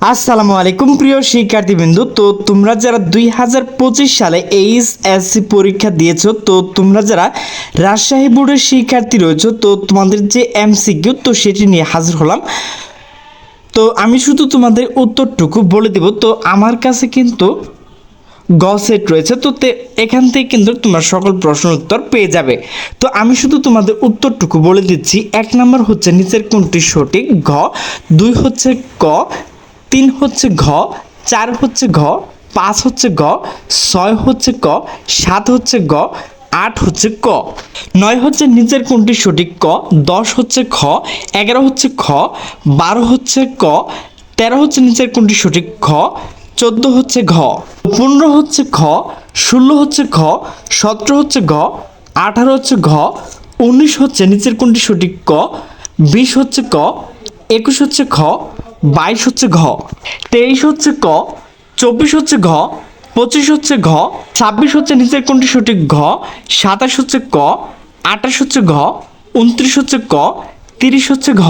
আসসালামু আলাইকুম প্রিয় শিক্ষার্থীবৃন্দ। তো তোমরা যারা 2025 সালে এইচএসসি পরীক্ষা দিয়েছো, তো তোমরা যারা রাজশাহী বোর্ডের শিক্ষার্থী রয়েছো, তো তোমাদের যে এমসিকিউ তো সেটি নিয়ে হাজির হলাম। তো আমি শুধু তোমাদের উত্তরটুকু বলে দেব। তো আমার কাছে কিন্তু গ সেট রয়েছে, তো এখান থেকে কিন্তু তোমরা সকল প্রশ্নের উত্তর পেয়ে যাবে। তো আমি শুধু তোমাদের উত্তরটুকু বলে দিচ্ছি। 1 নম্বর হচ্ছে নিচের কোনটি সঠিক, ঘ। 2 হচ্ছে ক, 3 হচ্ছে ঘ, 4 হচ্ছে ঘ, 5 হচ্ছে গ, 6 হচ্ছে ক, 7 হচ্ছে গ, 8 হচ্ছে ক। 9 হচ্ছে নিচের কোনটি সঠিক, ক। 10 হচ্ছে খ, 11 হচ্ছে খ, 12 হচ্ছে ক, 13 হচ্ছে নিচের কোনটি সঠিক, খ। 14 হচ্ছে ঘ, 15 হচ্ছে খ, 16 হচ্ছে খ, 17 হচ্ছে ঘ, 18 হচ্ছে ঘ, 19 হচ্ছে নিচের কোনটি সঠিক, ক। 20 হচ্ছে ক, 21 হচ্ছে খ, 22 হচ্ছে ঘ, 23 হচ্ছে ক, 24 হচ্ছে ঘ, 25 হচ্ছে ঘ, 26 হচ্ছে নিচের কোনটি সঠিক, ঘ। 27 হচ্ছে ক, 28 হচ্ছে ঘ, 29 হচ্ছে ক, 30 হচ্ছে ঘ।